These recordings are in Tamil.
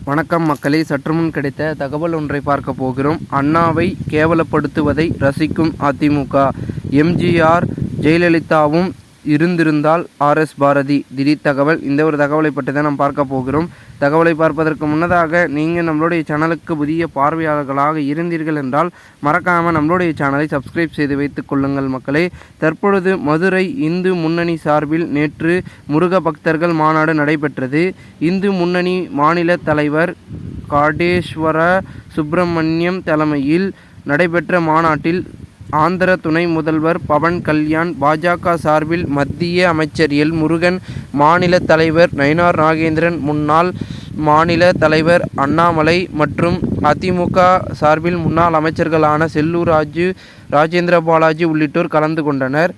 வணக்கம் மக்களே, சற்றுமுன் கிடைத்த தகவல் ஒன்றை பார்க்க போகிறோம். அண்ணாவை கேவலப்படுத்துவதை ரசிக்கும் அதிமுக. எம்ஜிஆர் ஜெயலலிதாவும் இருந்திருந்தால் ஆர்எஸ் பாரதி. திடீர் தகவல். இந்த ஒரு தகவலை பற்றி தான் நாம் பார்க்க போகிறோம். தகவலை பார்ப்பதற்கு முன்னதாக நீங்கள் நம்மளுடைய சேனலுக்கு புதிய பார்வையாளர்களாக இருந்தீர்கள் என்றால் மறக்காமல் நம்மளுடைய சேனலை சப்ஸ்கிரைப் செய்து வைத்துக் கொள்ளுங்கள் மக்களே. தற்பொழுது மதுரை இந்து முன்னணி சார்பில் நேற்று முருக பக்தர்கள் மாநாடு நடைபெற்றது. இந்து முன்னணி மாநில தலைவர் காடேஸ்வர சுப்பிரமணியம் தலைமையில் நடைபெற்ற மாநாட்டில் ஆந்திர துணை முதல்வர் பவன் கல்யாண், பாஜக சார்பில் மத்திய அமைச்சர் எல் முருகன், மாநில தலைவர் நயினார் நாகேந்திரன், முன்னாள் மாநில தலைவர் அண்ணாமலை மற்றும் அதிமுக சார்பில் முன்னாள் அமைச்சர்களான செல்லூர் ராஜு, ராஜேந்திர பாலாஜி உள்ளிட்டோர் கலந்து கொண்டனர்.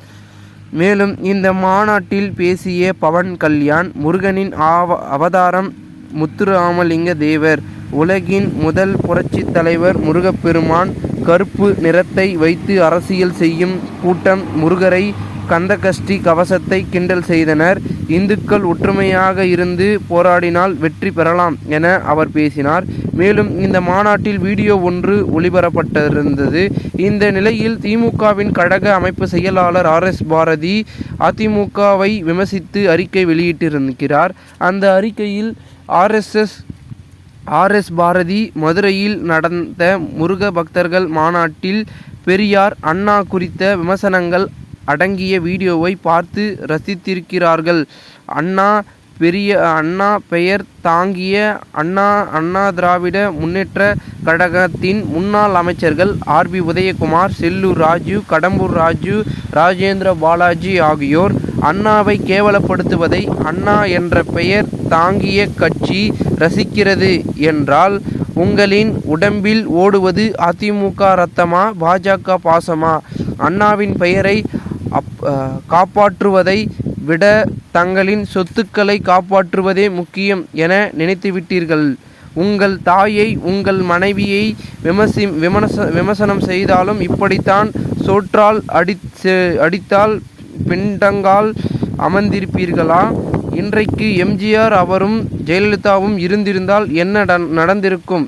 மேலும் இந்த மாநாட்டில் பேசிய பவன் கல்யாண், முருகனின் அவதாரம் முத்துராமலிங்க தேவர், உலகின் முதல் புரட்சி தலைவர் முருகப்பெருமான், கருப்பு நிறத்தை வைத்து அரசியல் செய்யும் கூட்டம் முருகரை கந்தகஷ்டி கவசத்தை கிண்டல் செய்தனர். இந்துக்கள் ஒற்றுமையாக இருந்து போராடினால் வெற்றி பெறலாம் என அவர் பேசினார். மேலும் இந்த மாநாட்டில் வீடியோ ஒன்று ஒளிபரப்பட்டிருந்தது. இந்த நிலையில் திமுகவின் கழக அமைப்பு செயலாளர் ஆர்எஸ் பாரதி அதிமுகவை விமர்சித்து அறிக்கை வெளியிட்டிருக்கிறார். அந்த அறிக்கையில் ஆர்எஸ் பாரதி மதுரையில் நடந்த முருக பக்தர்கள் மாநாட்டில் பெரியார், அண்ணா குறித்த விமர்சனங்கள் அடங்கிய வீடியோவை பார்த்து ரசித்திருக்கிறார்கள். அண்ணா பெயர் தாங்கிய அண்ணா திராவிட முன்னேற்ற கழகத்தின் முன்னாள் அமைச்சர்கள் ஆர்பி உதயகுமார், செல்லூர் ராஜு, கடம்பூர் ராஜு, ராஜேந்திர பாலாஜி ஆகியோர் அண்ணாவை கேவலப்படுத்துவதை அண்ணா என்ற பெயர் தாங்கிய கட்சி ரசிக்கிறது என்றால் உங்களின் உடம்பில் ஓடுவது அதிமுக ரத்தமா, பாஜக பாசமா? அண்ணாவின் பெயரை காப்பாற்றுவதை விட தங்களின் சொத்துக்களை காப்பாற்றுவதே முக்கியம் என நினைத்துவிட்டீர்கள். உங்கள் தாயை, உங்கள் மனைவியை விமர்சனம் செய்தாலும் இப்படித்தான் சோற்றால் அடித்தால் பிண்டங்கால் அமர்ந்திருப்பீர்களா? இன்றைக்கு எம்ஜிஆர் அவரும் ஜெயலலிதாவும் இருந்திருந்தால் என்ன நடந்திருக்கும்?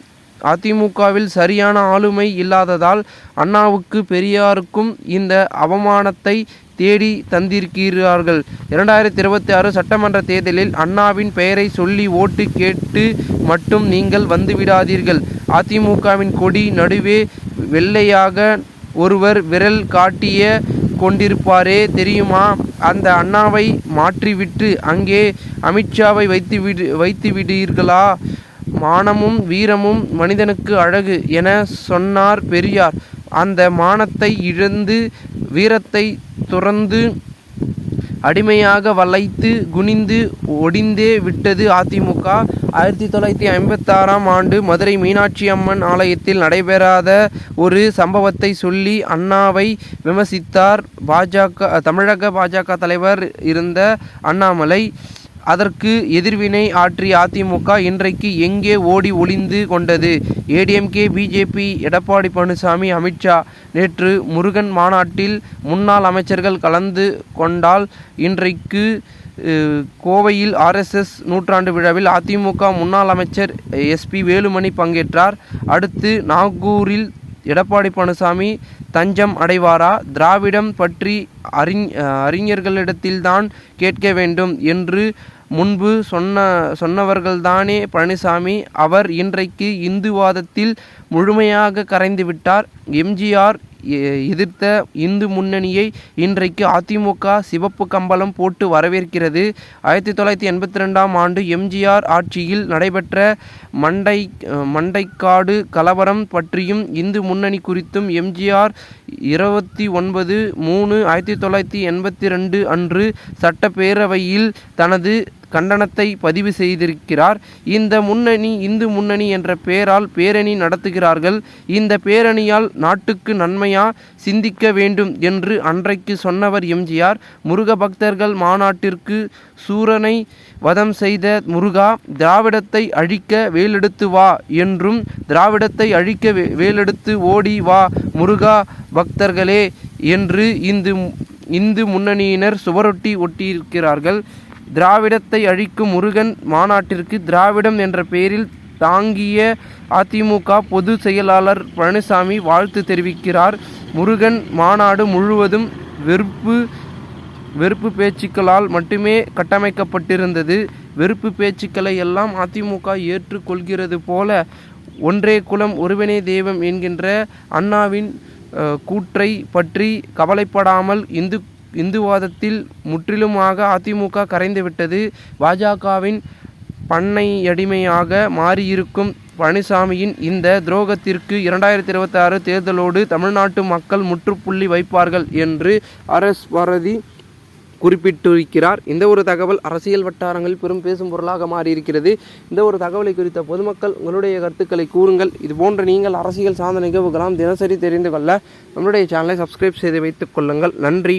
அதிமுகவில் சரியான ஆளுமை இல்லாததால் அண்ணாவுக்கு பெரியாருக்கும் இந்த அவமானத்தை தேடி தந்திருக்கிறார்கள். 2026 சட்டமன்ற தேர்தலில் அண்ணாவின் பெயரை சொல்லி ஓட்டு கேட்டு மட்டும் நீங்கள் வந்துவிடாதீர்கள். அதிமுகவின் கொடி நடுவே வெள்ளையாக ஒருவர் விரல் காட்டிய கொண்டிருப்பாரே தெரியுமா? அந்த அண்ணாவை மாற்றிவிட்டு அங்கே அமித்ஷாவை வைத்து விடுவீர்களா? மானமும் வீரமும் மனிதனுக்கு அழகு என சொன்னார் பெரியார். அந்த மானத்தை இழந்து வீரத்தை துறந்து அடிமையாக வளைத்து குனிந்து ஒடிந்தே விட்டது அதிமுக. 1956ஆம் ஆண்டு மதுரை மீனாட்சி அம்மன் ஆலயத்தில் நடைபெறாத ஒரு சம்பவத்தை சொல்லி அண்ணாவை விமர்சித்தார் தமிழக பாஜக தலைவர் இருந்த அண்ணாமலை. அதற்கு எதிர்வினை ஆற்றிய அதிமுக இன்றைக்கு எங்கே ஓடி ஒளிந்து கொண்டது? ஏடிஎம்கே, பிஜேபி, எடப்பாடி பழனிசாமி, அமித்ஷா. நேற்று முருகன் மாநாட்டில் முன்னாள் அமைச்சர்கள் கலந்து கொண்டால் இன்றைக்கு கோவையில் ஆர்எஸ்எஸ் நூற்றாண்டு விழாவில் அதிமுக முன்னாள் அமைச்சர் எஸ்பி வேலுமணி பங்கேற்றார். அடுத்து நாகூரில் எடப்பாடி பழனிசாமி தஞ்சம் அடைவாரா? திராவிடம் பற்றி அறிஞர்களிடத்தில்தான் கேட்க வேண்டும் என்று முன்பு சொன்னவர்கள்தானே பழனிசாமி. அவர் இன்றைக்கு இந்துவாதத்தில் முழுமையாக கரைந்துவிட்டார். எம்ஜிஆர் எதிர்த்த இந்து முன்னணியை இன்றைக்கு அதிமுக சிவப்பு கம்பளம் போட்டு வரவேற்கிறது. 1982ஆம் ஆண்டு எம்ஜிஆர் ஆட்சியில் நடைபெற்ற மண்டைக்காடு கலவரம் பற்றியும் இந்து முன்னணி குறித்தும் எம்ஜிஆர் 29/3/1982 அன்று சட்டப்பேரவையில் தனது கண்டனத்தை பதிவு செய்திருக்கிறார். இந்த முன்னணி இந்து முன்னணி என்ற பெயரால் பேரணி நடத்துகிறார்கள். இந்த பேரணியால் நாட்டுக்கு நன்மையா? சிந்திக்க வேண்டும் என்று அன்றைக்கு சொன்னவர் எம்ஜிஆர். முருக பக்தர்கள் மாநாட்டிற்கு சூரனை வதம் செய்த முருகா, திராவிடத்தை அழிக்க வேலெடுத்து வா என்றும், திராவிடத்தை அழிக்க வேலெடுத்து ஓடி வா முருகா பக்தர்களே என்று இந்து முன்னணியினர் சுவரொட்டி ஒட்டியிருக்கிறார்கள். திராவிடத்தை அழிக்கும் முருகன் மாநாட்டிற்கு திராவிடம் என்ற பெயரில் தாங்கிய அதிமுக பொதுச் செயலாளர் பழனிசாமி வாழ்த்து தெரிவிக்கிறார். முருகன் மாநாடு முழுவதும் வெறுப்பு பேச்சுக்களால் மட்டுமே கட்டமைக்கப்பட்டிருந்தது. வெறுப்பு பேச்சுக்களை எல்லாம் அதிமுக ஏற்றுக்கொள்கிறது போல ஒன்றே குலம் ஒருவனே தெய்வம் என்கின்ற அண்ணாவின் கூற்றை பற்றி கவலைப்படாமல் இந்துவாதத்தில் முற்றிலுமாக அதிமுக கரைந்துவிட்டது. பாஜகவின் பண்ணையடிமையாக மாறியிருக்கும் பழனிசாமியின் இந்த துரோகத்திற்கு 2026 தேர்தலோடு தமிழ்நாட்டு மக்கள் முற்றுப்புள்ளி வைப்பார்கள் என்று RS பாரதி குறிப்பிட்டிருக்கிறார். இந்த ஒரு தகவல் அரசியல் வட்டாரங்களில் பெரும் பேசும் பொருளாக மாறியிருக்கிறது. இந்த ஒரு தகவலை குறித்த பொதுமக்கள் உங்களுடைய கருத்துக்களை கூறுங்கள். இதுபோன்ற நீங்கள் அரசியல் சார்ந்த நிகழ்வுகளாம் தினசரி தெரிந்து கொள்ள நம்முடைய சேனலை சப்ஸ்கிரைப் செய்து வைத்துக் கொள்ளுங்கள். நன்றி.